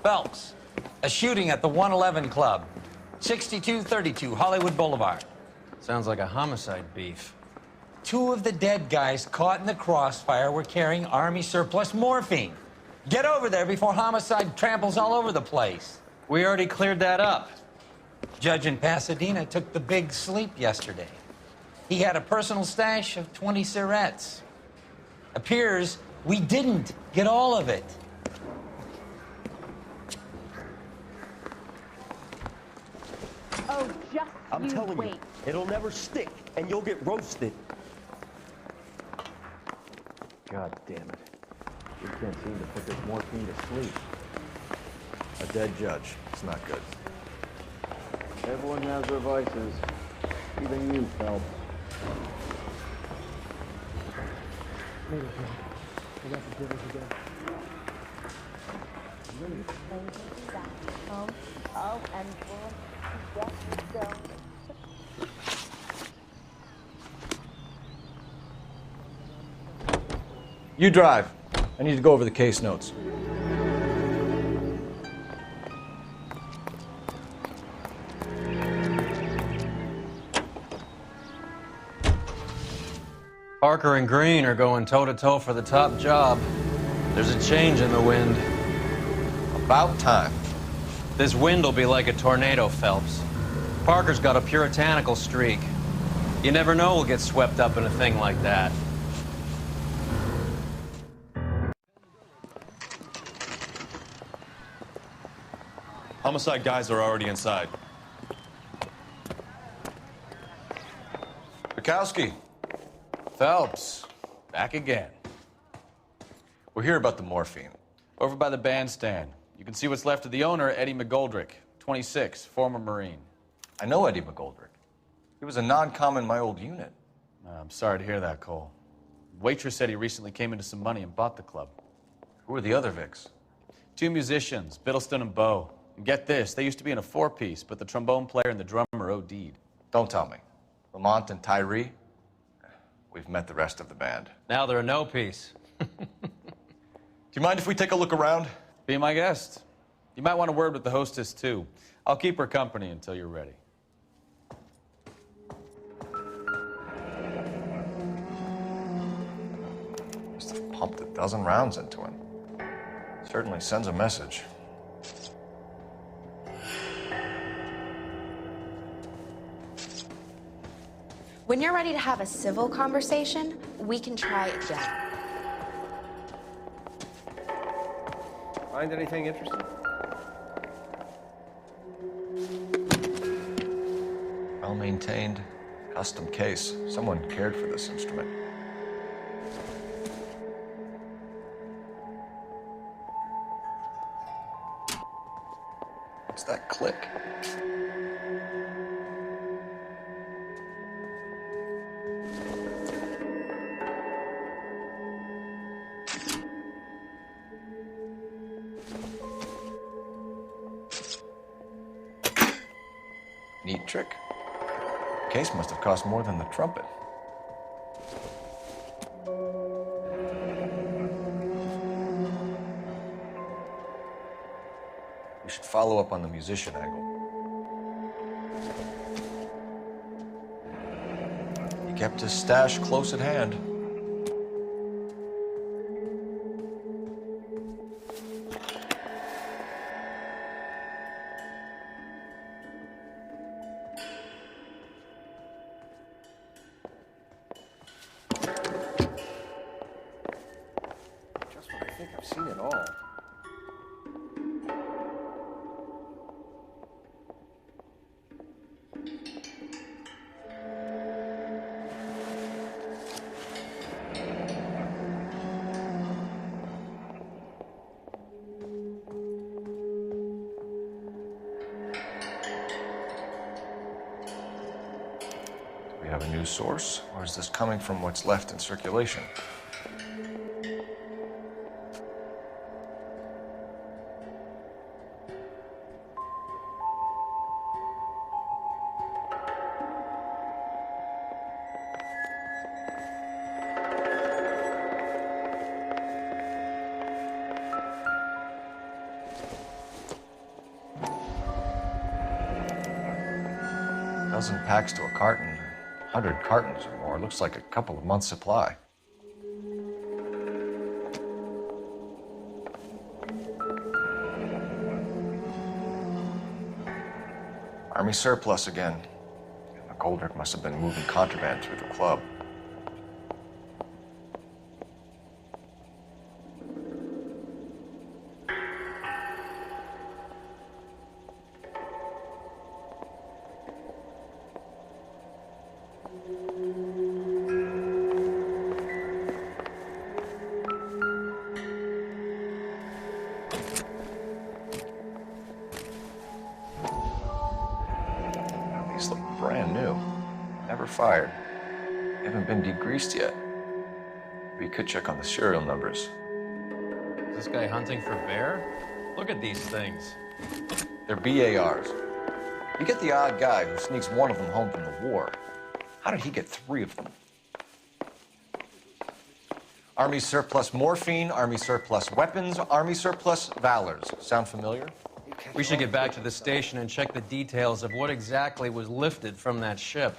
Phelps, a shooting at the 111 Club, 6232 Hollywood Boulevard. Sounds like a homicide beef. Two of the dead guys caught in the crossfire were carrying Army surplus morphine. Get over there before homicide tramples all over the place. We already cleared that up. Judge in Pasadena took the big sleep yesterday. He had a personal stash of 20 cigarettes. Appears we didn't get all of it. Oh, just I'm telling wait. you, it'll never stick, and you'll get roasted. God damn it. We can't seem to put this morphine to sleep. A dead judge. It's not good. Everyone has their vices. Even you, Phelps. You drive. I need to go over the case notes. Parker and Green are going toe-to-toe for the top job. There's a change in the wind. About time. This wind will be like a tornado, Phelps. Parker's got a puritanical streak. You never know we'll get swept up in a thing like that. Homicide guys are already inside. Bukowski. Phelps, back again. We're here about the morphine. Over by the bandstand. You can see what's left of the owner, Eddie McGoldrick, 26, former Marine. I know Eddie McGoldrick. He was a non-com in my old unit. I'm sorry to hear that, Cole. Waitress said he recently came into some money and bought the club. Who are the other Vics? Two musicians, Biddleston and Bo. And get this, they used to be in a four-piece, but the trombone player and the drummer OD'd. Don't tell me. Lamont and Tyree? We've met the rest of the band. Now they're a no-piece. Do you mind if we take a look around? Be my guest. You might want a word with the hostess, too. I'll keep her company until you're ready. Must have pumped a dozen rounds into him. Certainly sends a message. When you're ready to have a civil conversation, we can try again. Find anything interesting? Well-maintained, custom case. Someone cared for this instrument. What's that click? Neat trick. Case must have cost more than the trumpet. We should follow up on the musician angle. He kept his stash close at hand. I think I've seen it all. Do we have a new source, or is this coming from what's left in circulation? Dozen packs to a carton, 100 cartons or more. Looks like a couple of months' supply. Army surplus again. McGoldrick must have been moving contraband through the club. These look brand new. Never fired. They haven't been degreased yet. We could check on the serial numbers. Is this guy hunting for bear? Look at these things. They're BARs. You get the odd guy who sneaks one of them home from the war. How did he get 3 of them? Army surplus morphine, Army surplus weapons, Army surplus valors. Sound familiar? We should get back to the station and check the details of what exactly was lifted from that ship.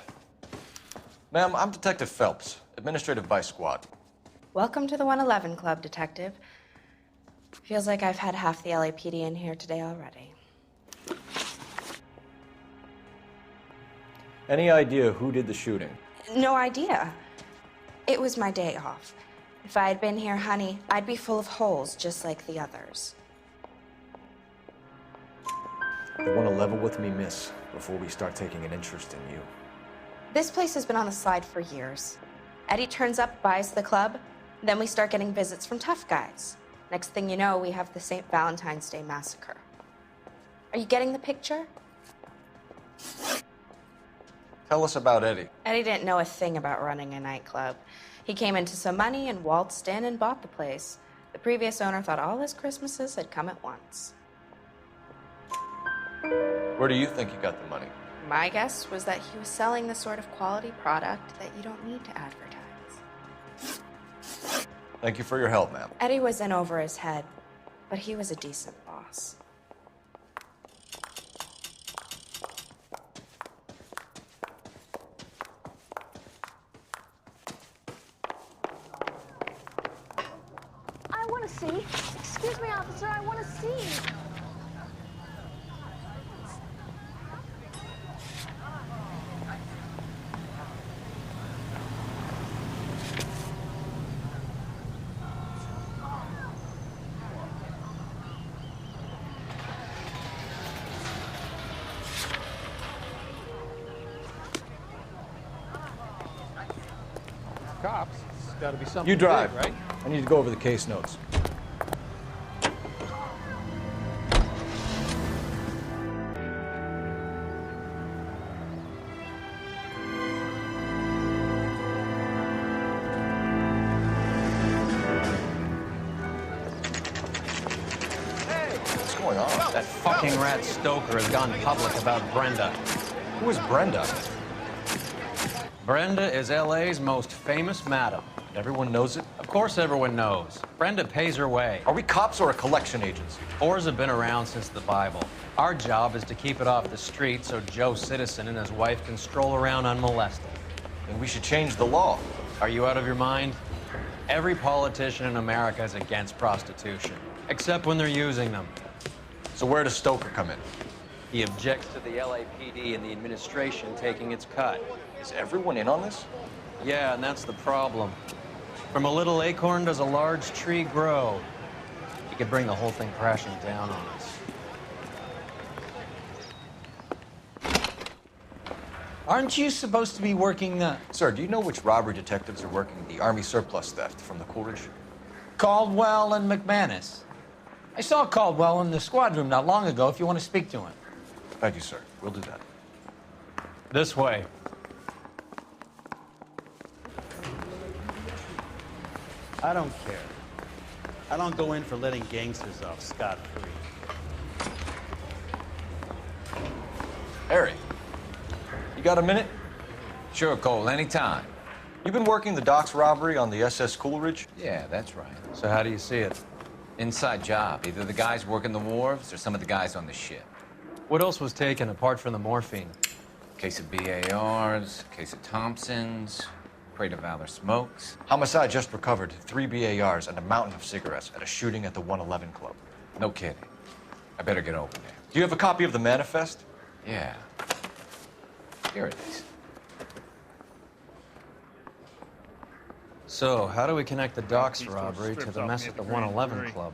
Ma'am, I'm Detective Phelps, Administrative Vice Squad. Welcome to the 111 Club, Detective. Feels like I've had half the LAPD in here today already. Any idea who did the shooting? No idea. It was my day off. If I had been here, honey, I'd be full of holes just like the others. You want to level with me, miss, before we start taking an interest in you. This place has been on the slide for years. Eddie turns up, buys the club, then we start getting visits from tough guys. Next thing you know, we have the St. Valentine's Day massacre. Are you getting the picture? Tell us about Eddie. Eddie didn't know a thing about running a nightclub. He came into some money and waltzed in and bought the place. The previous owner thought all his Christmases had come at once. Where do you think he got the money? My guess was that he was selling the sort of quality product that you don't need to advertise. Thank you for your help, ma'am. Eddie was in over his head, but he was a decent boss. I want to see. Excuse me, officer, I want to see. Cops. It's got to be something You drive. big, right? I need to go over the case notes. What's going on? That fucking rat Stoker has gone public about Brenda. Who is Brenda? Brenda is L.A.'s most famous madam. Everyone knows it? Of course everyone knows. Brenda pays her way. Are we cops or a collection agency? Whores have been around since the Bible. Our job is to keep it off the street so Joe Citizen and his wife can stroll around unmolested. Then we should change the law. Are you out of your mind? Every politician in America is against prostitution, except when they're using them. So where does Stoker come in? He objects to the LAPD and the administration taking its cut. Is everyone in on this? Yeah, and that's the problem. From a little acorn does a large tree grow. He could bring the whole thing crashing down on us. Aren't you supposed to be working the Sir, do you know which robbery detectives are working the Army surplus theft from the Coolidge? Caldwell and McManus? I saw Caldwell in the squad room not long ago if you want to speak to him. Thank you, sir. We'll do that. This way. I don't care. I don't go in for letting gangsters off scot-free. Harry, you got a minute? Sure, Cole, anytime. You've been working the docks robbery on the SS Coolidge? Yeah, that's right. So how do you see it? Inside job. Either the guys working the wharves or some of the guys on the ship. What else was taken apart from the morphine? Case of BARs, case of Thompsons, crate of Valor smokes. Homicide just recovered 3 BARs and a mountain of cigarettes at a shooting at the 111 Club. No kidding. I better get over there. Do you have a copy of the manifest? Yeah. Here it is. So, how do we connect the docks robbery to the mess at the 111 Club?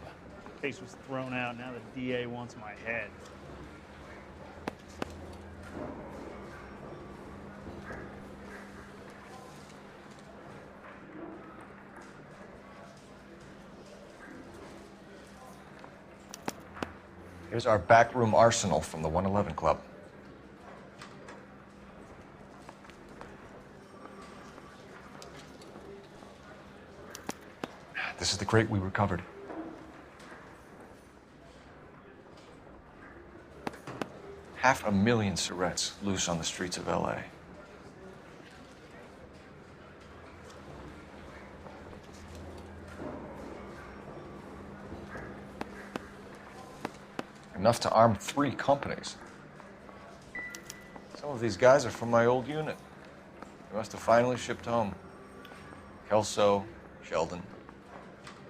Case was thrown out. Now the DA wants my head. Here's our backroom arsenal from the 111 Club. This is the crate we recovered. Half a million cigarettes loose on the streets of L.A. Enough to arm 3 companies. Some of these guys are from my old unit. They must have finally shipped home. Kelso, Sheldon.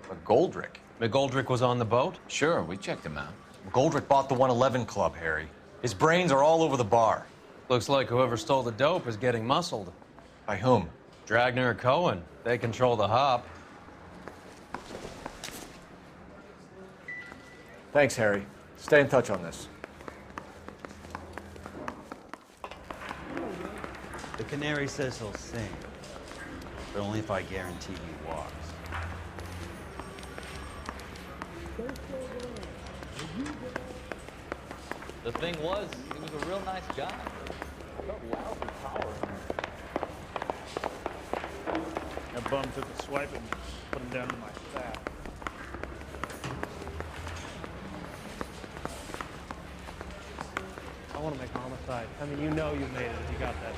McGoldrick. McGoldrick was on the boat? Sure, we checked him out. McGoldrick bought the 111 Club, Harry. His brains are all over the bar. Looks like whoever stole the dope is getting muscled. By whom? Dragner or Cohen. They control the hop. Thanks, Harry. Stay in touch on this. The canary says he'll sing, but only if I guarantee he walks. The thing was, he was a real nice guy. That bum took a swipe at me, put him down in my fat. I want to make homicide. I mean, you know you made it if you got that.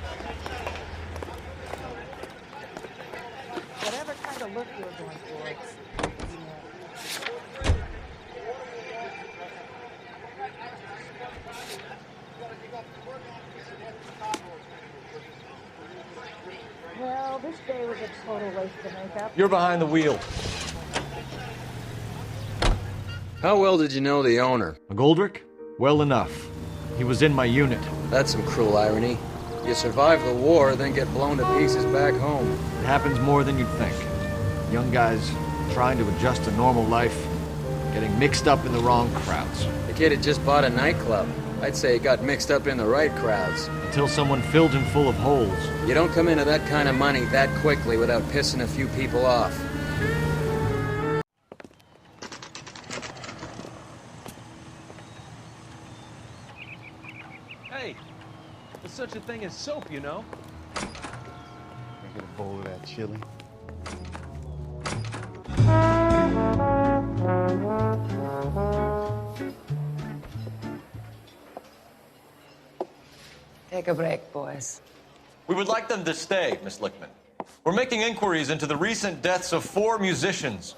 Whatever kind of look you were going for, well, this day was a total waste of makeup. You're behind the wheel. How well did you know the owner? McGoldrick? Well enough. He was in my unit. That's some cruel irony. You survive the war, then get blown to pieces back home. It happens more than you'd think. Young guys trying to adjust to normal life, getting mixed up in the wrong crowds. The kid had just bought a nightclub. I'd say he got mixed up in the right crowds. Until someone filled him full of holes. You don't come into that kind of money that quickly without pissing a few people off. Hey, there's such a thing as soap, you know? Can I get a bowl of that chili? Take a break, boys. We would like them to stay, Miss Lickman. We're making inquiries into the recent deaths of 4 musicians.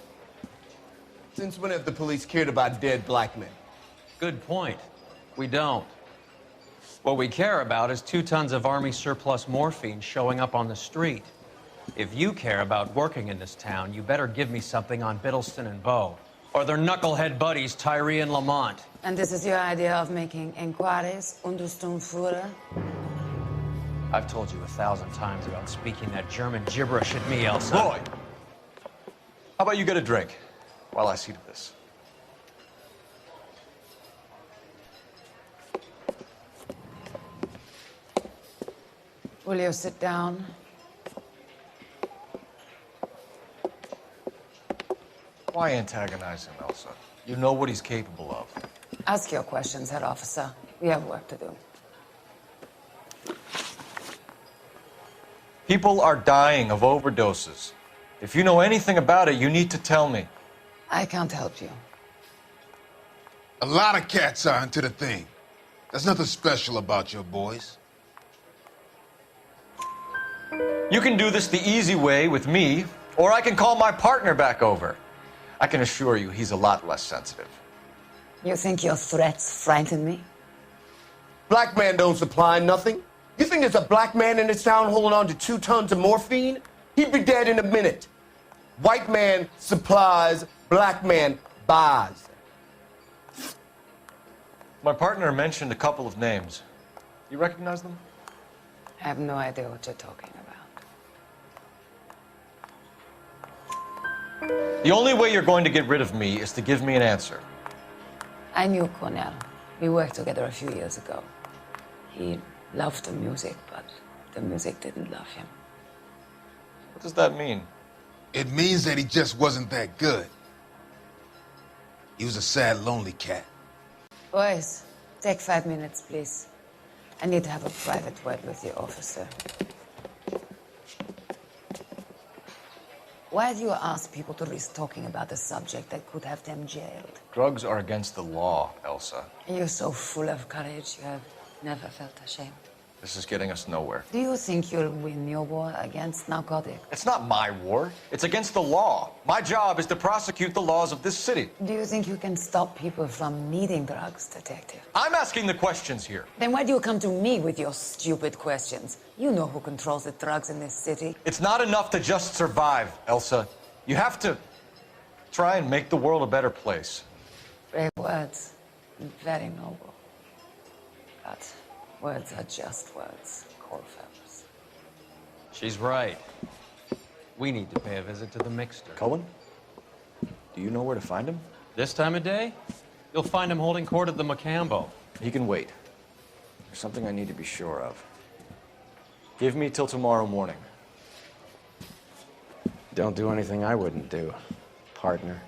Since when have the police cared about dead black men? Good point. We don't. What we care about is 2 tons of Army surplus morphine showing up on the street. If you care about working in this town, you better give me something on Biddleston and Bow, or their knucklehead buddies, Tyree and Lamont. And this is your idea of making inquiries under Sturmführer? I've told you 1,000 times about speaking that German gibberish at me, Elsa. Roy! How about you get a drink while I see to this? Will you sit down? Why antagonize him, Elsa? You know what he's capable of. Ask your questions, head officer. We have work to do. People are dying of overdoses. If you know anything about it, you need to tell me. I can't help you. A lot of cats are into the thing. There's nothing special about your boys. You can do this the easy way with me, or I can call my partner back over. I can assure you he's a lot less sensitive. You think your threats frighten me? Black man don't supply nothing. You think there's a black man in this town holding on to 2 tons of morphine? He'd be dead in a minute. White man supplies, black man buys. My partner mentioned a couple of names. You recognize them? I have no idea what you're talking about. The only way you're going to get rid of me is to give me an answer. I knew Cornell. We worked together a few years ago. He loved the music, but the music didn't love him. What does that mean? It means that he just wasn't that good. He was a sad, lonely cat. Boys, take 5 minutes, please. I need to have a private word with the officer. Why do you ask people to risk talking about a subject that could have them jailed? Drugs are against the law, Elsa. You're so full of courage, you have never felt ashamed. This is getting us nowhere. Do you think you'll win your war against narcotics? It's not my war. It's against the law. My job is to prosecute the laws of this city. Do you think you can stop people from needing drugs, detective? I'm asking the questions here. Then why do you come to me with your stupid questions? You know who controls the drugs in this city. It's not enough to just survive, Elsa. You have to try and make the world a better place. Brave words. Very noble. But words are just words, Coalfellas. She's right. We need to pay a visit to the mixer. Cohen? Do you know where to find him? This time of day? You'll find him holding court at the Macambo. He can wait. There's something I need to be sure of. Give me till tomorrow morning. Don't do anything I wouldn't do, partner.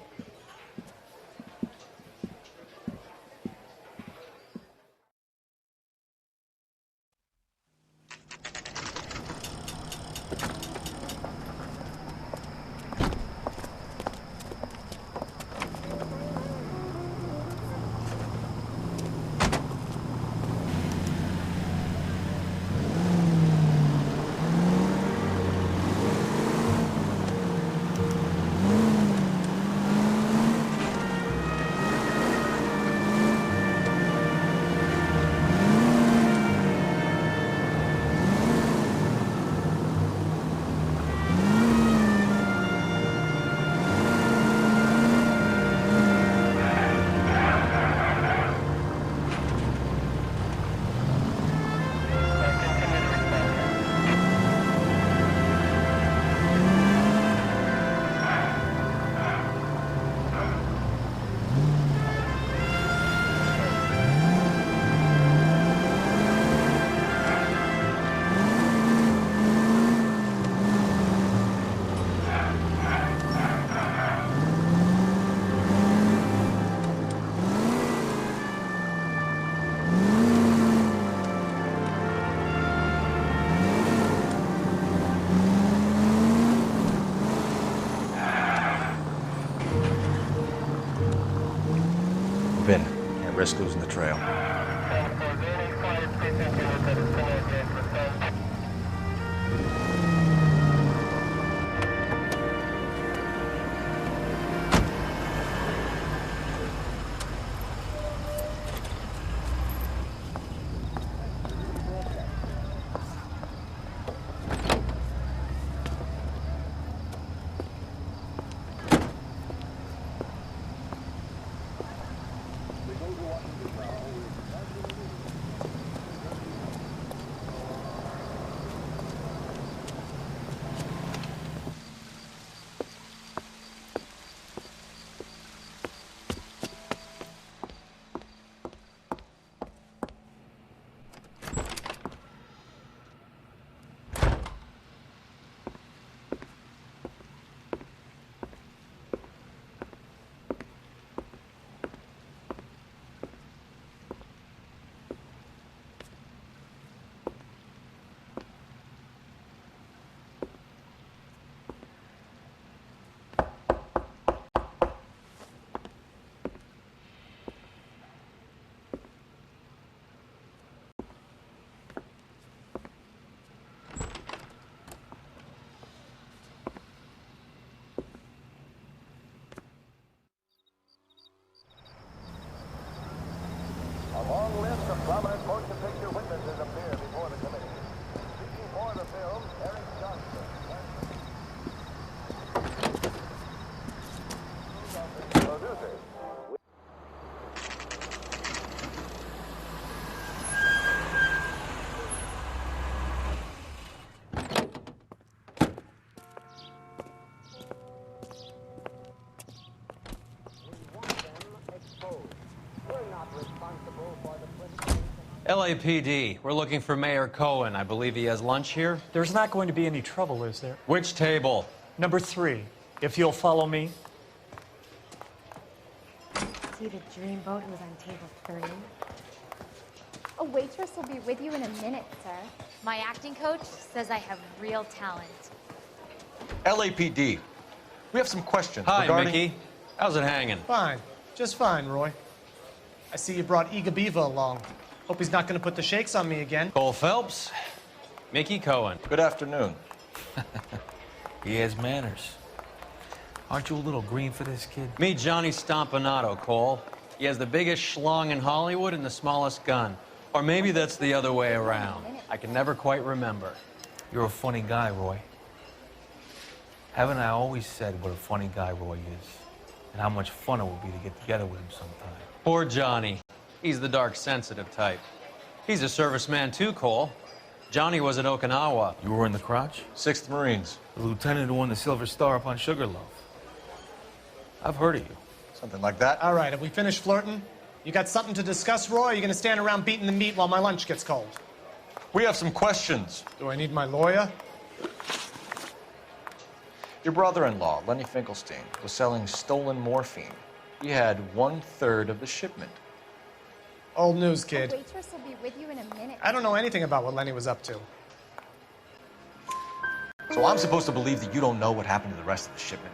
Vin, can't risk losing the trail. LAPD, we're looking for Mayor Cohen. I believe he has lunch here. There's not going to be any trouble, is there? Which table? Number 3, if you'll follow me. See the dreamboat who was on table 3? A waitress will be with you in a minute, sir. My acting coach says I have real talent. LAPD, we have some questions Hi, regarding... Mickey. How's it hanging? Fine. Just fine, Roy. I see you brought Iga Beaver along. Hope he's not going to put the shakes on me again. Cole Phelps, Mickey Cohen. Good afternoon. He has manners. Aren't you a little green for this kid? Meet Johnny Stompanato, Cole. He has the biggest schlong in Hollywood and the smallest gun. Or maybe that's the other way around. I can never quite remember. You're a funny guy, Roy. Haven't I always said what a funny guy Roy is? And how much fun it would be to get together with him sometime. Poor Johnny. He's the dark, sensitive type. He's a serviceman too, Cole. Johnny was at Okinawa. You were in the crotch? 6th Marines. The lieutenant who won the Silver Star up on Sugarloaf. I've heard of you. Something like that. All right, have we finished flirting? You got something to discuss, Roy, or are you going to stand around beating the meat while my lunch gets cold? We have some questions. Do I need my lawyer? Your brother-in-law, Lenny Finkelstein, was selling stolen morphine. He had 1/3 of the shipment. Old news, kid. A waitress will be with you in a minute. I don't know anything about what Lenny was up to. So I'm supposed to believe that you don't know what happened to the rest of the shipment?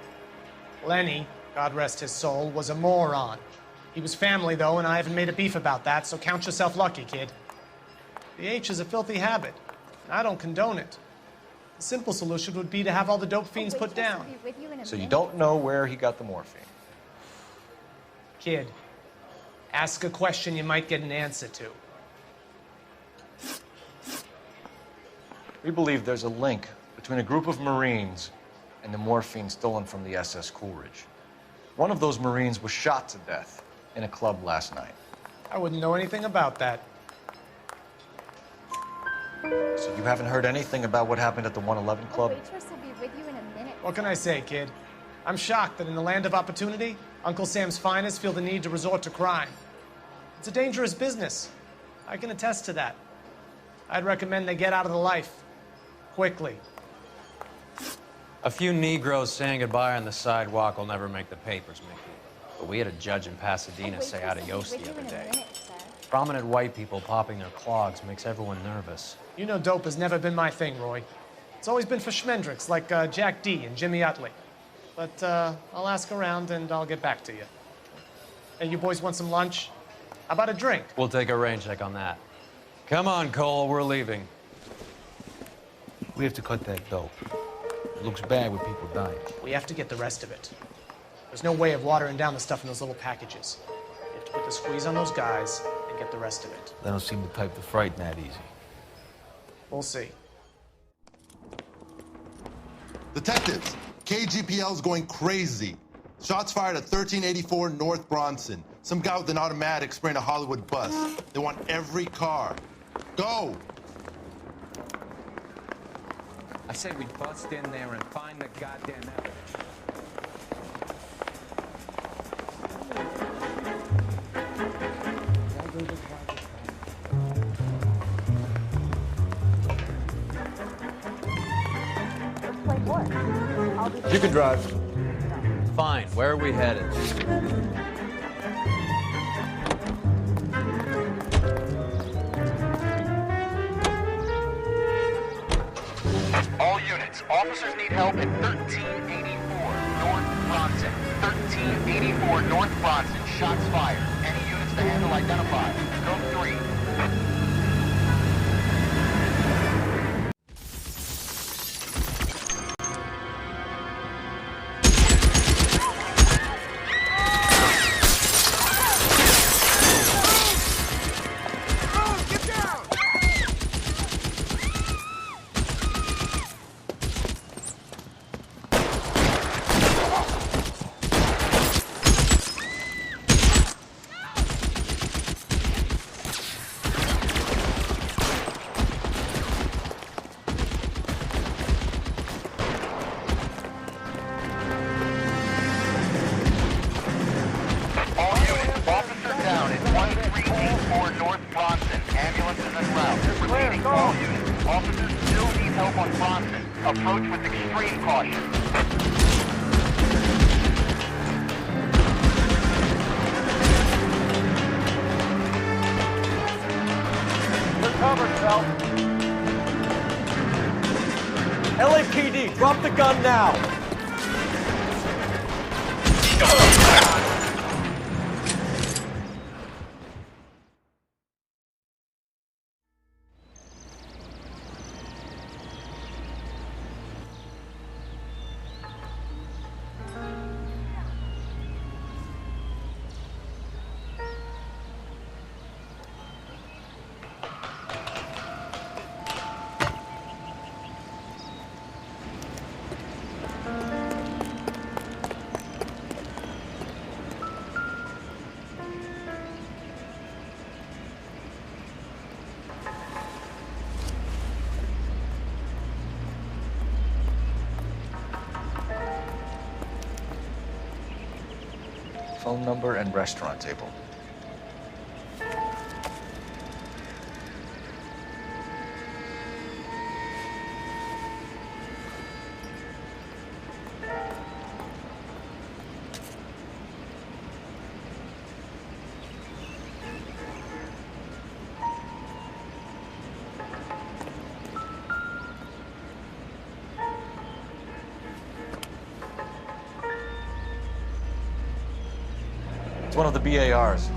Lenny, God rest his soul, was a moron. He was family, though, and I haven't made a beef about that, so count yourself lucky, kid. The H is a filthy habit, and I don't condone it. The simple solution would be to have all the dope fiends put down. So you don't know where he got the morphine? Kid, ask a question you might get an answer to. We believe there's a link between a group of Marines and the morphine stolen from the SS Coolidge. One of those Marines was shot to death in a club last night. I wouldn't know anything about that. So you haven't heard anything about what happened at the 111 Club? A waitress will be with you in a minute. What can I say, kid? I'm shocked that in the land of opportunity, Uncle Sam's finest feel the need to resort to crime. It's a dangerous business. I can attest to that. I'd recommend they get out of the life. Quickly. A few Negroes saying goodbye on the sidewalk will never make the papers, Mickey. But we had a judge in Pasadena say adios the other day. Prominent white people popping their clogs makes everyone nervous. You know dope has never been my thing, Roy. It's always been for schmendricks like Jack D. and Jimmy Utley. But I'll ask around and I'll get back to you. Hey, you boys want some lunch? How about a drink? We'll take a rain check on that. Come on, Cole, we're leaving. We have to cut that dope. It looks bad with people dying. We have to get the rest of it. There's no way of watering down the stuff in those little packages. You have to put the squeeze on those guys and get the rest of it. They don't seem the type to frighten that easy. We'll see. Detectives, KGPL's going crazy. Shots fired at 1384 North Bronson. Some guy with an automatic spraying a Hollywood bus. They want every car. Go! I said we bust in there and find the goddamn evidence. You can drive. Fine, where are we headed? All units, officers need help at 1384 North Bronson. 1384 North Bronson, shots fired. Any units to handle identified. Code 3. Bronson. Approach with extreme caution. You're covered, Phelps. LAPD, drop the gun now. Phone number and restaurant table. It's one of the BARs.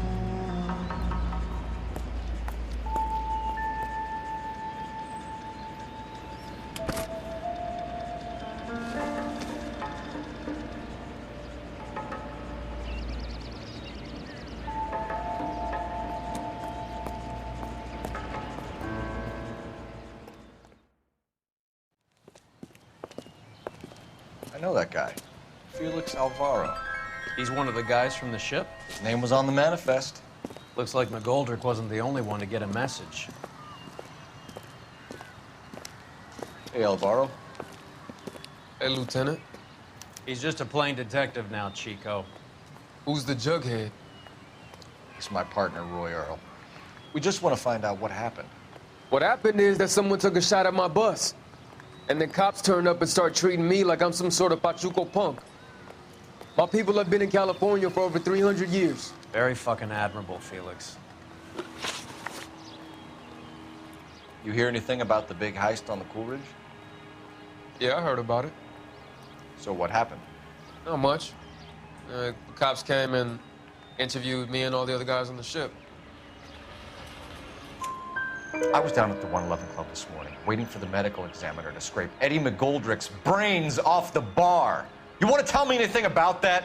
I know that guy. Felix Alvaro. He's one of the guys from the ship? His name was on the manifest. Looks like McGoldrick wasn't the only one to get a message. Hey, Alvaro. Hey, Lieutenant. He's just a plain detective now, Chico. Who's the jughead? He's my partner, Roy Earl. We just want to find out what happened. What happened is that someone took a shot at my bus. And then cops turned up and start treating me like I'm some sort of Pachuco punk. My people have been in California for over 300 years. Very fucking admirable, Felix. You hear anything about the big heist on the Coolidge? Yeah, I heard about it. So what happened? Not much. The cops came and interviewed me and all the other guys on the ship. I was down at the 111 Club this morning, waiting for the medical examiner to scrape Eddie McGoldrick's brains off the bar. You want to tell me anything about that?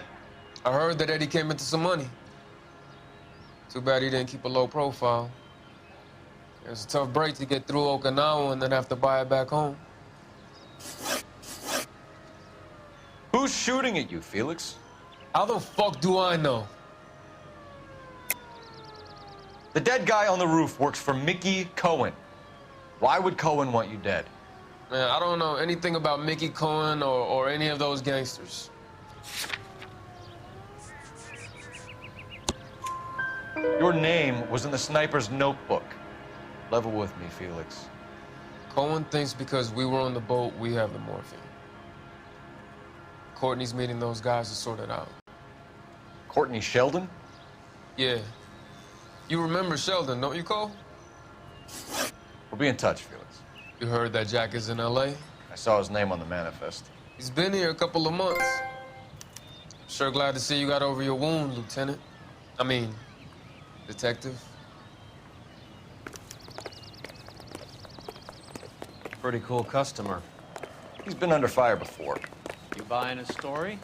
I heard that Eddie came into some money. Too bad he didn't keep a low profile. It was a tough break to get through Okinawa and then have to buy it back home. Who's shooting at you, Felix? How the fuck do I know? The dead guy on the roof works for Mickey Cohen. Why would Cohen want you dead? Man, I don't know anything about Mickey Cohen or any of those gangsters. Your name was in the sniper's notebook. Level with me, Felix. Cohen thinks because we were on the boat, we have the morphine. Courtney's meeting those guys to sort it out. Courtney Sheldon? Yeah. You remember Sheldon, don't you, Cole? We'll be in touch, Felix. You heard that Jack is in L.A.? I saw his name on the manifest. He's been here a couple of months. Sure glad to see you got over your wound, Lieutenant. I mean, Detective. Pretty cool customer. He's been under fire before. You buying his story?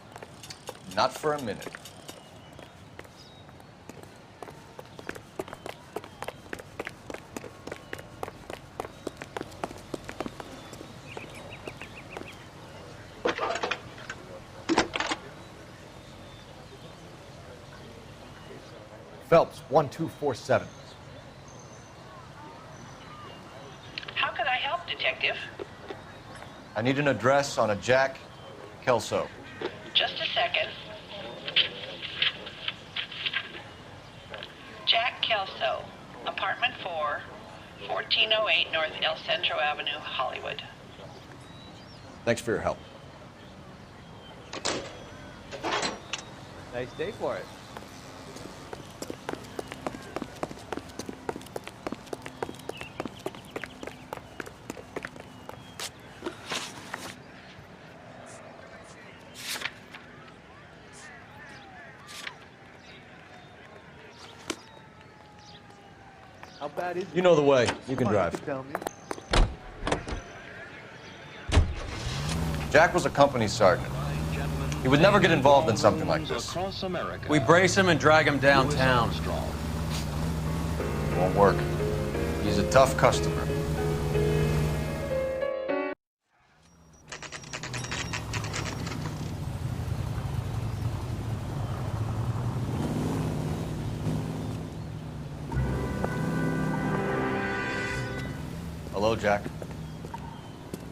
Not for a minute. Phelps, 1247. How can I help, Detective? I need an address on a Jack Kelso. Just a second. Jack Kelso, apartment 4, 1408 North El Centro Avenue, Hollywood. Thanks for your help. Nice day for it. How bad is it? You know the way. You can drive. Tell me. Jack was a company sergeant. He would never get involved in something like this. We brace him and drag him downtown. It won't work. He's a tough customer. Hello, Jack.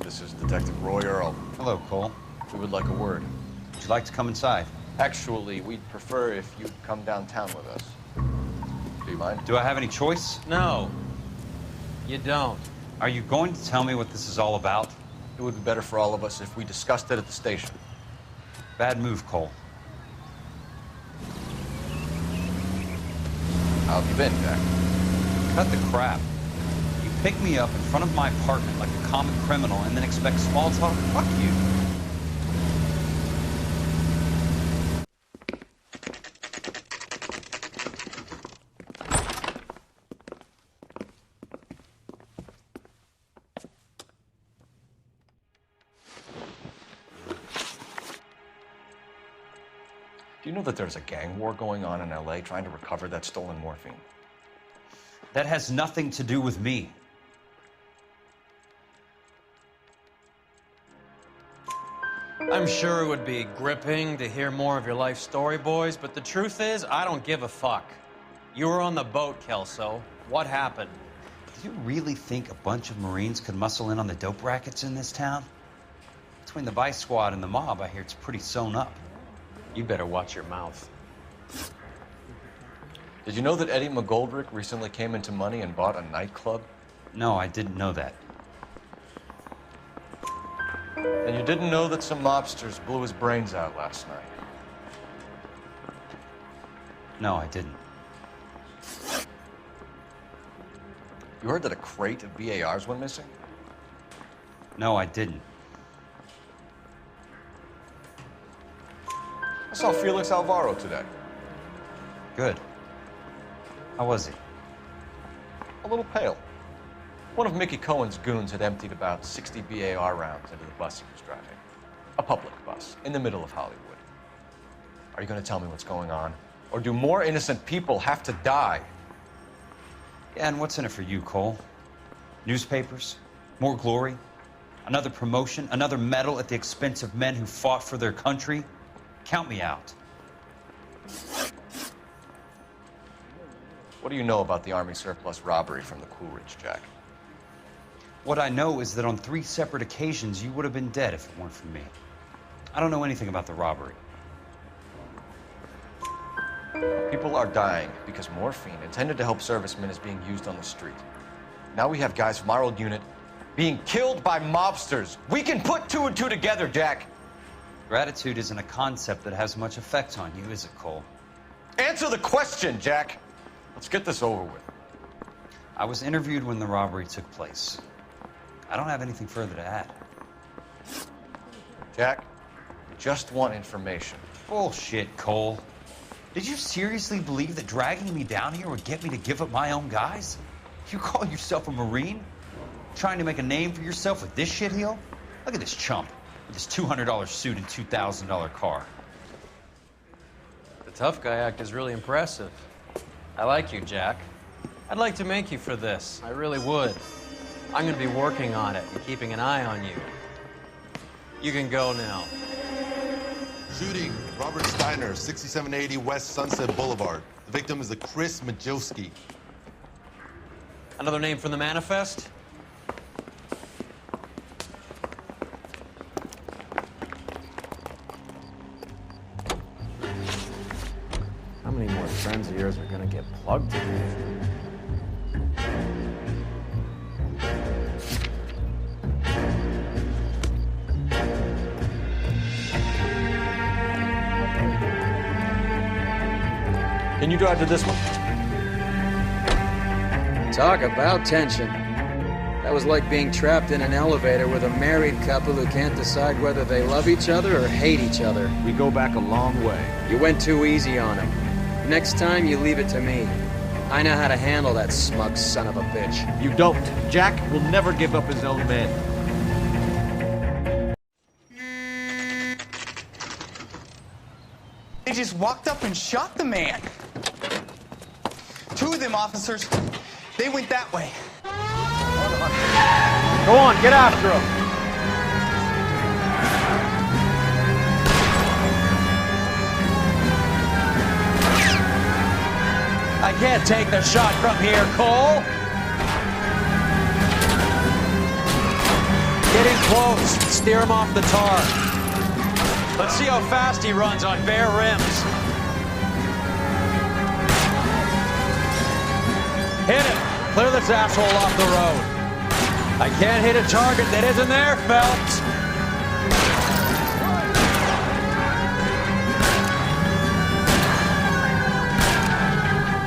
This is Detective Roy Earl. Hello, Cole. We would like a word. Would you like to come inside? Actually, we'd prefer if you'd come downtown with us. Do you mind? Do I have any choice? No, you don't. Are you going to tell me what this is all about? It would be better for all of us if we discussed it at the station. Bad move, Cole. How have you been, Jack? Cut the crap. You pick me up in front of my apartment like a common criminal and then expect small talk? Fuck you. Do you know that there's a gang war going on in L.A. trying to recover that stolen morphine? That has nothing to do with me. I'm sure it would be gripping to hear more of your life story, boys, but the truth is, I don't give a fuck. You were on the boat, Kelso. What happened? Do you really think a bunch of Marines could muscle in on the dope rackets in this town? Between the Vice Squad and the mob, I hear it's pretty sewn up. You better watch your mouth. Did you know that Eddie McGoldrick recently came into money and bought a nightclub? No, I didn't know that. And you didn't know that some mobsters blew his brains out last night? No, I didn't. You heard that a crate of BARs went missing? No, I didn't. I saw Felix Alvaro today. Good. How was he? A little pale. One of Mickey Cohen's goons had emptied about 60 BAR rounds into the bus he was driving. A public bus, in the middle of Hollywood. Are you going to tell me what's going on? Or do more innocent people have to die? Yeah, and what's in it for you, Cole? Newspapers? More glory? Another promotion? Another medal at the expense of men who fought for their country? Count me out. What do you know about the Army surplus robbery from the Coolidge, Jack? What I know is that on 3 separate occasions, you would have been dead if it weren't for me. I don't know anything about the robbery. People are dying because morphine intended to help servicemen is being used on the street. Now we have guys from our old unit being killed by mobsters. We can put 2 and 2 together, Jack. Gratitude isn't a concept that has much effect on you, is it, Cole? Answer the question, Jack. Let's get this over with. I was interviewed when the robbery took place. I don't have anything further to add. Jack, we just want information. Bullshit, Cole. Did you seriously believe that dragging me down here would get me to give up my own guys? You call yourself a Marine? Trying to make a name for yourself with this shitheel? Look at this chump with his $200 suit and $2,000 car. The tough guy act is really impressive. I like you, Jack. I'd like to make you for this. I really would. I'm going to be working on it and keeping an eye on you. You can go now. Shooting, Robert Steiner, 6780 West Sunset Boulevard. The victim is a Chris Majowski. Another name from the manifest? How many more friends of yours are gonna get plugged today? Can you drive to this one? Talk about tension. That was like being trapped in an elevator with a married couple who can't decide whether they love each other or hate each other. We go back a long way. You went too easy on him. Next time, you leave it to me. I know how to handle that smug son of a bitch. You don't. Jack will never give up his own men. They just walked up and shot the man. Two of them officers, they went that way. Go on, get after him. I can't take the shot from here, Cole. Getting close. Steer him off the tar. Let's see how fast he runs on bare rims. Hit him. Clear this asshole off the road. I can't hit a target that isn't there, Phelps.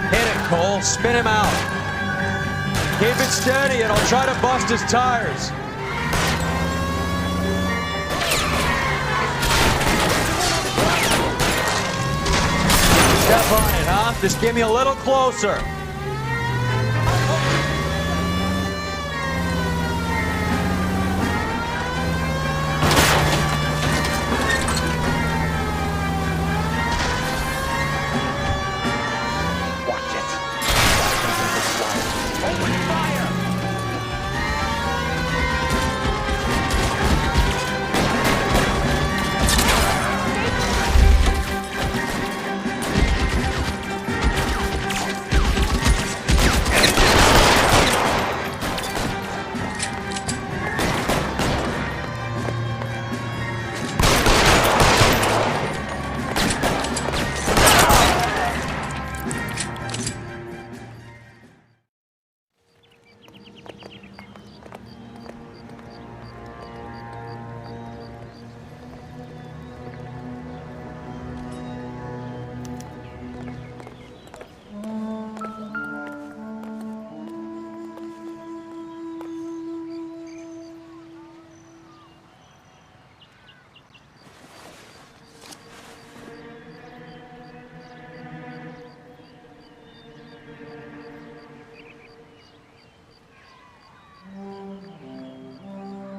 Hit it, Cole. Spin him out. Keep it steady and I'll try to bust his tires. Step on it, huh? Just give me a little closer.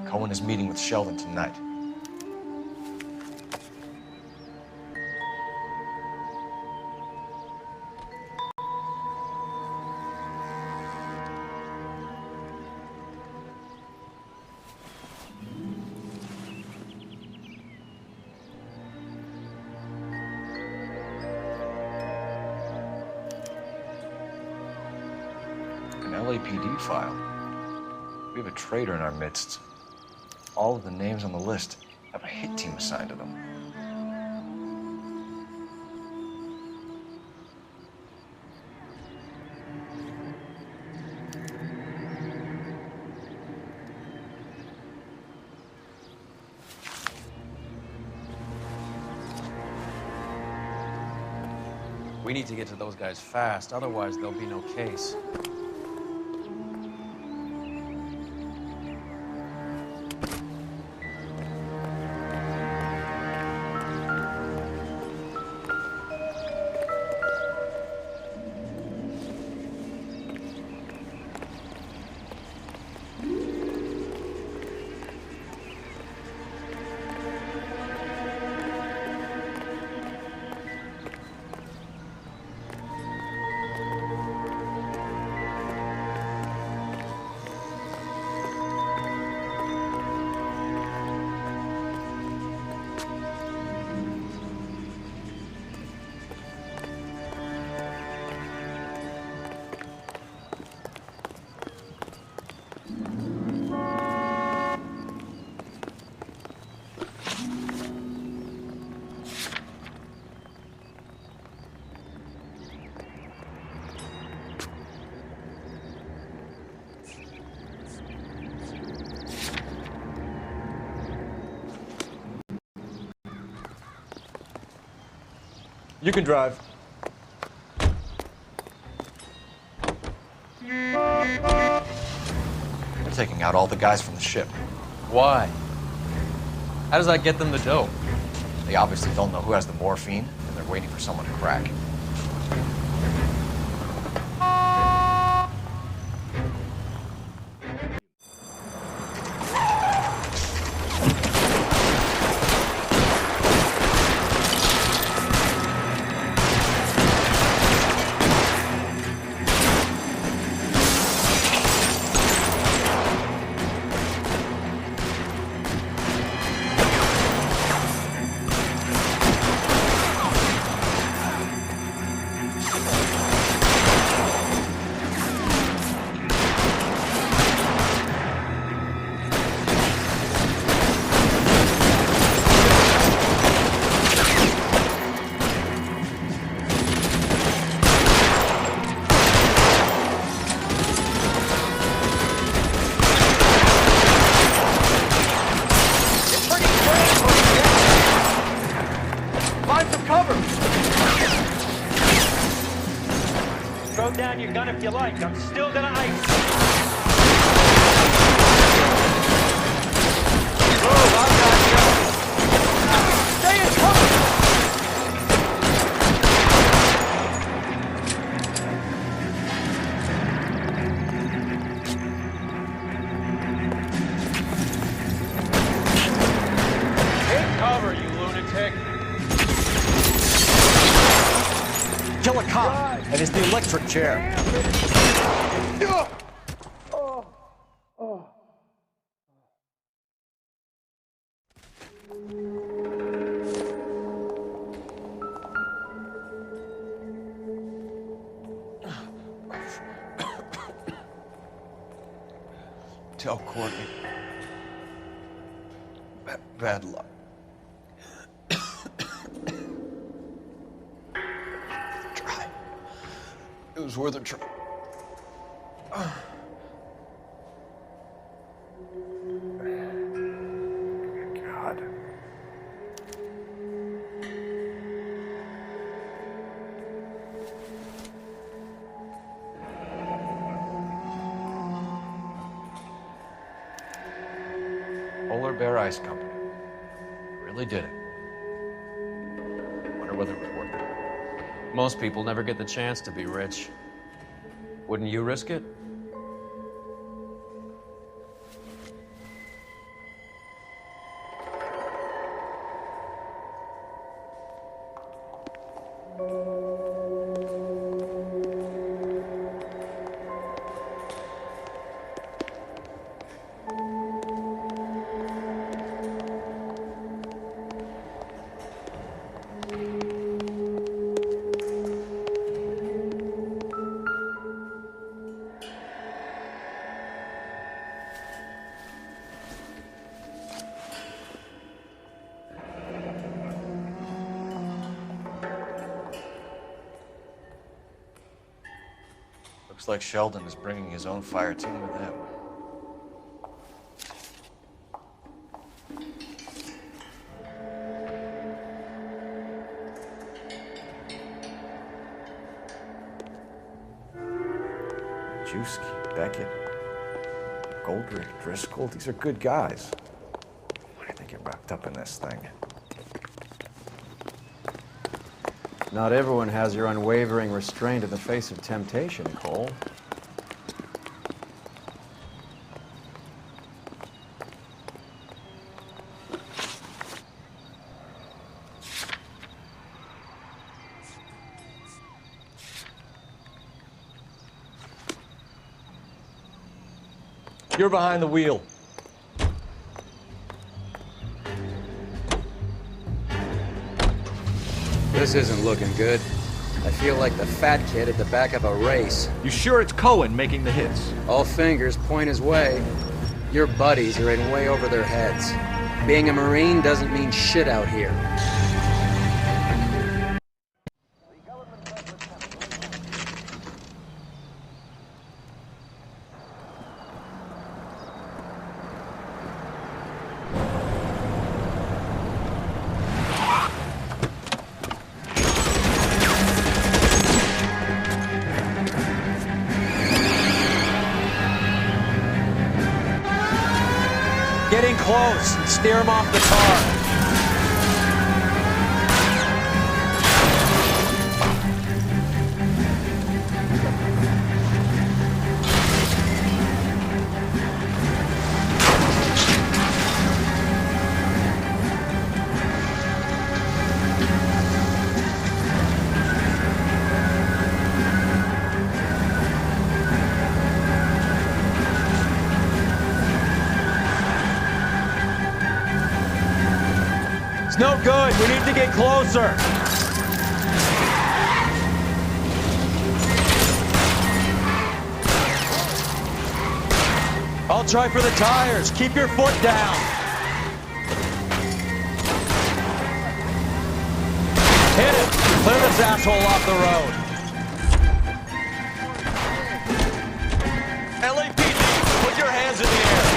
Cohen is meeting with Sheldon tonight. An LAPD file. We have a traitor in our midst. All of the names on the list have a hit team assigned to them. We need to get to those guys fast, otherwise there'll be no case. You can drive. taking out all the guys from the ship. Why? How does that get them the dope? They obviously don't know who has the morphine, and they're waiting for someone to crack. Throw down your gun if you like. I'm still gonna ice. Move, I've got you. Stay in cover. Take cover, you lunatic. Kill a cop, and it's the electric chair. Tell Courtney. Bad luck. Try. It was worth a try. God. Polar Bear Ice Company. Really did it. Wonder whether it was worth it. Most people never get the chance to be rich. Wouldn't you risk it? Looks like Sheldon is bringing his own fire team with him. Juski, Beckett, Goldrick, Driscoll, these are good guys. Why did they get wrapped up in this thing? Not everyone has your unwavering restraint in the face of temptation, Cole. You're behind the wheel. This isn't looking good. I feel like the fat kid at the back of a race. You sure it's Cohen making the hits? All fingers point his way. Your buddies are in way over their heads. Being a Marine doesn't mean shit out here. close and steer him off the tar. No good. We need to get closer. I'll try for the tires. Keep your foot down. Hit it. Clear this asshole off the road. LAPD, put your hands in the air.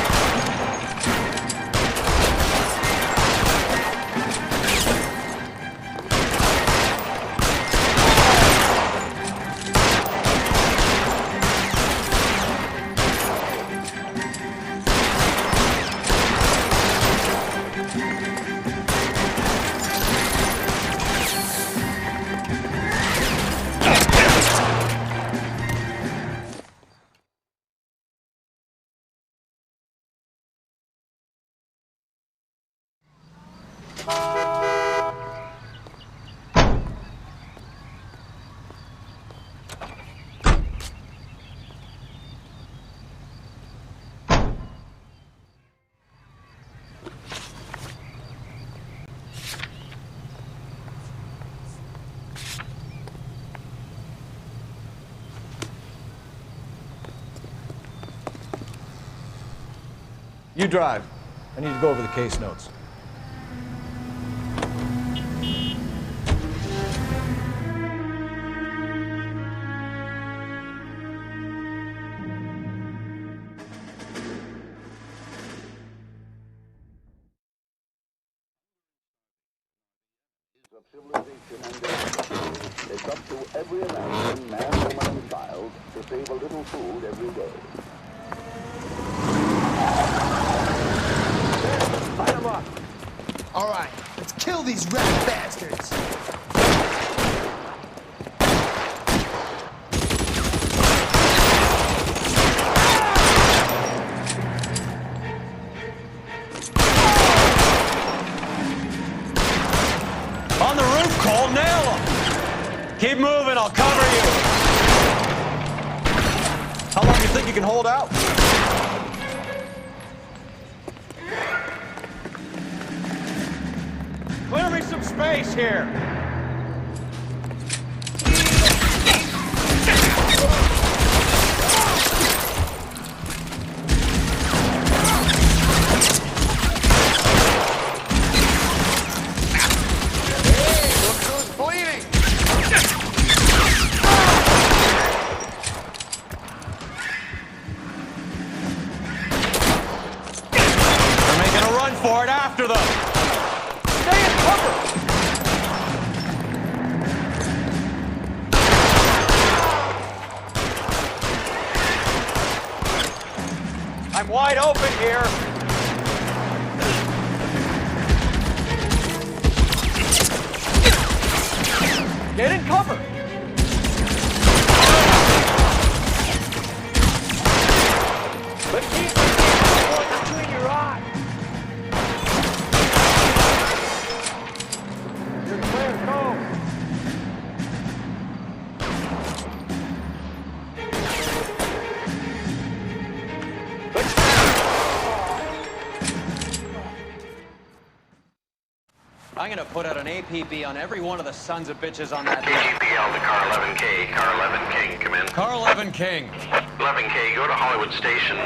You drive. I need to go over the case notes. It's up to every American, man, woman, and child to save a little food every day. Light them up. All right, let's kill these rat bastards. On the roof, Cole, nail him. Keep moving, I'll cover you. How long do you think you can hold out? Clear me some space here. For it after them. Stay in cover. I'm wide open here. Get in cover. But keep the between your eyes. I'm gonna put out an APB on every one of the sons of bitches on that. KGPL to car 11K. Car 11 King, come in. Car 11 King. 11K, go to Hollywood Station.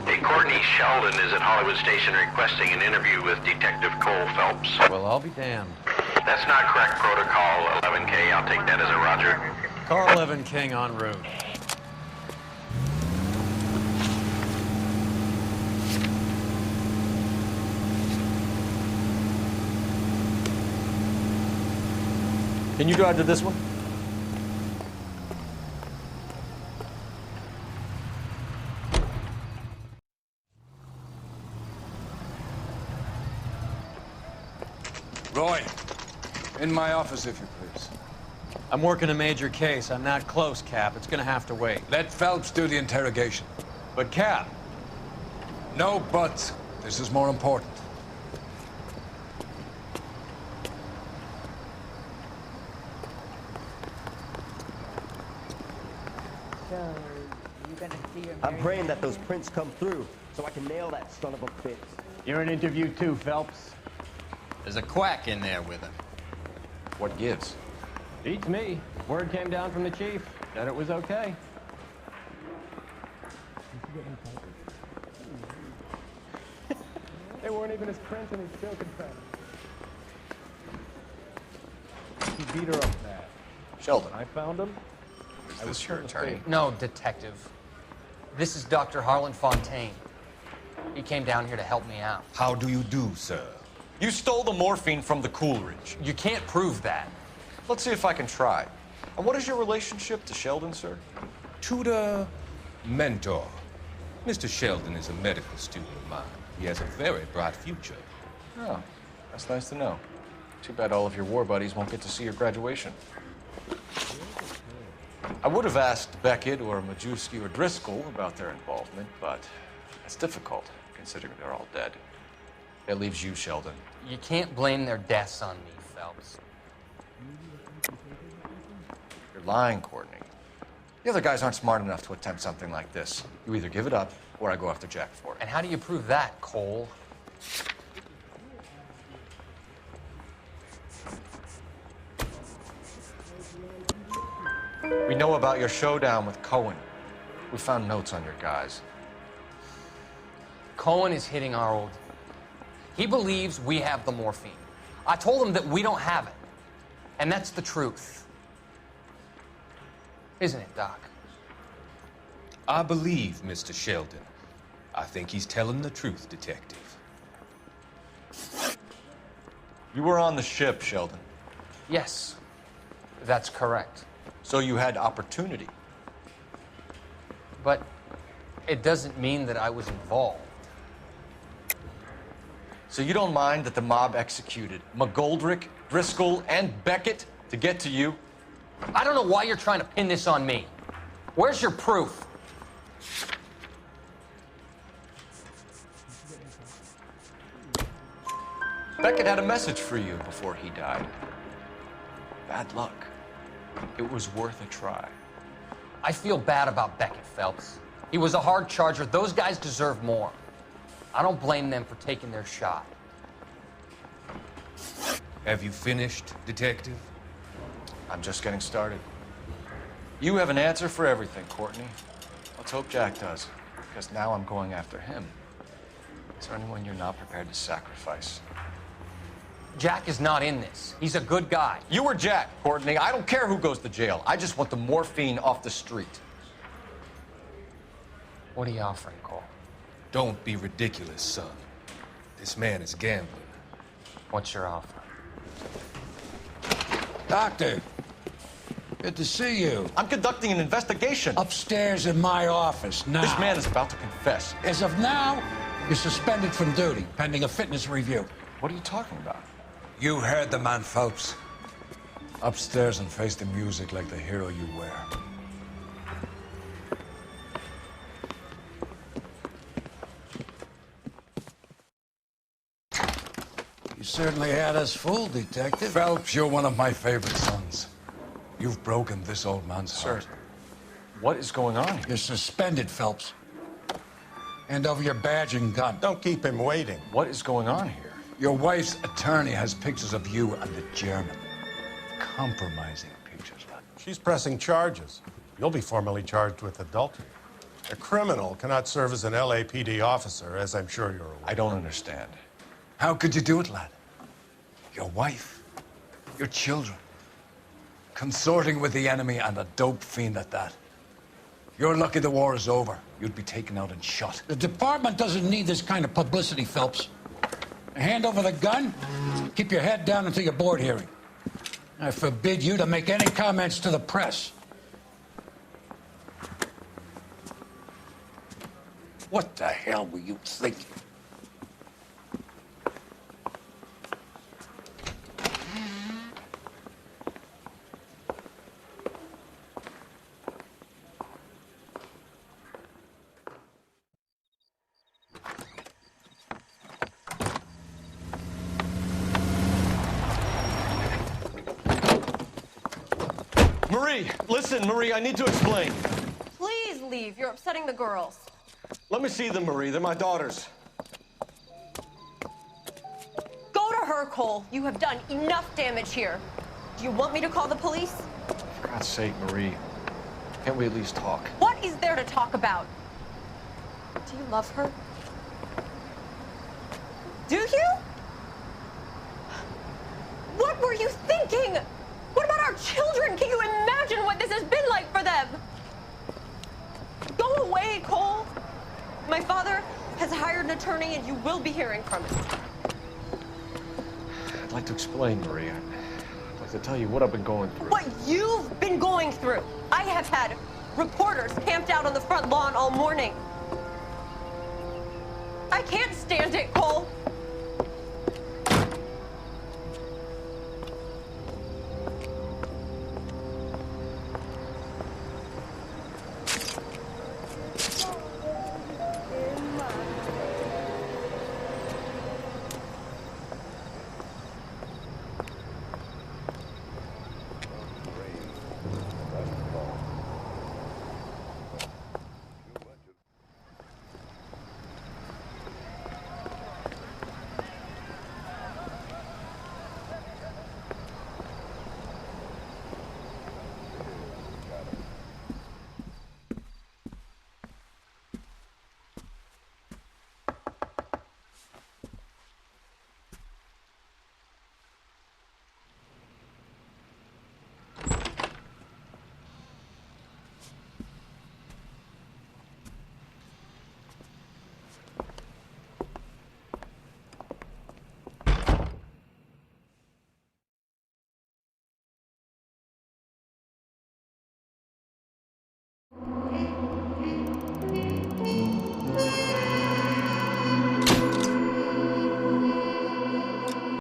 Hey, Courtney Sheldon is at Hollywood Station requesting an interview with Detective Cole Phelps. Well, I'll be damned. That's not correct protocol, 11K. I'll take that as a roger. Car 11 King en route. Can you drive to this one? Roy, in my office, if you please. I'm working a major case. I'm not close, Cap. It's gonna have to wait. Let Phelps do the interrogation. But, Cap... No buts. This is more important. So, you gonna see your I'm praying that those prints come through so I can nail that son of a bitch. You're an interview too, Phelps. There's a quack in there with him. What gives? Beats me. Word came down from the chief that it was okay. They weren't even his prints and he's still confessed. He beat her up bad. Sheldon. I found him. Is this your attorney? No, detective. This is Dr. Harlan Fontaine. He came down here to help me out. How do you do, sir? You stole the morphine from the Coolidge. You can't prove that. Let's see if I can try. And what is your relationship to Sheldon, sir? Tutor, mentor. Mr. Sheldon is a medical student of mine. He has a very bright future. Oh, that's nice to know. Too bad all of your war buddies won't get to see your graduation. I would have asked Beckett or Majewski or Driscoll about their involvement, but it's difficult, considering they're all dead. It leaves you, Sheldon. You can't blame their deaths on me, Phelps. You're lying, Courtney. The other guys aren't smart enough to attempt something like this. You either give it up, or I go after Jack for it. And how do you prove that, Cole? We know about your showdown with Cohen. We found notes on your guys. Cohen is hitting our old... He believes we have the morphine. I told him that we don't have it. And that's the truth. Isn't it, Doc? I believe Mr. Sheldon. I think he's telling the truth, Detective. You were on the ship, Sheldon. Yes, that's correct. So you had opportunity. But it doesn't mean that I was involved. So you don't mind that the mob executed McGoldrick, Driscoll, and Beckett to get to you? I don't know why you're trying to pin this on me. Where's your proof? Beckett had a message for you before he died. Bad luck. It was worth a try. I feel bad about Beckett, Phelps. He was a hard charger. Those guys deserve more. I don't blame them for taking their shot. Have you finished, Detective? I'm just getting started. You have an answer for everything, Courtney. Let's hope Jack does, because now I'm going after him. Is there anyone you're not prepared to sacrifice? Jack is not in this. He's a good guy. You or Jack, Courtney. I don't care who goes to jail. I just want the morphine off the street. What are you offering, Cole? Don't be ridiculous, son. This man is gambling. What's your offer? Doctor, good to see you. I'm conducting an investigation. Upstairs in my office now. This man is about to confess. As of now, you're suspended from duty, pending a fitness review. What are you talking about? You heard the man, Phelps. Upstairs and face the music like the hero you were. You certainly had us fooled, Detective. Phelps, you're one of my favorite sons. You've broken this old man's heart. Sir, what is going on here? You're suspended, Phelps. Hand over your badge and gun. Don't keep him waiting. What is going on here? Your wife's attorney has pictures of you and the German. Compromising pictures, lad. She's pressing charges. You'll be formally charged with adultery. A criminal cannot serve as an LAPD officer, as I'm sure you're aware. I don't understand. How could you do it, lad? Your wife, your children, consorting with the enemy and a dope fiend at that. You're lucky the war is over. You'd be taken out and shot. The department doesn't need this kind of publicity, Phelps. Hand over the gun, keep your head down until your board hearing. I forbid you to make any comments to the press. What the hell were you thinking? Marie, listen, Marie, I need to explain. Please leave. You're upsetting the girls. Let me see them, Marie. They're my daughters. Go to her, Cole. You have done enough damage here. Do you want me to call the police? For God's sake, Marie. Can't we at least talk? What is there to talk about? Do you love her? Do you? What were you thinking? What about our children? Can you imagine what this has been like for them? Go away, Cole. My father has hired an attorney and you will be hearing from him. I'd like to explain, Marie. I'd like to tell you what I've been going through. What you've been going through. I have had reporters camped out on the front lawn all morning. I can't stand it, Cole.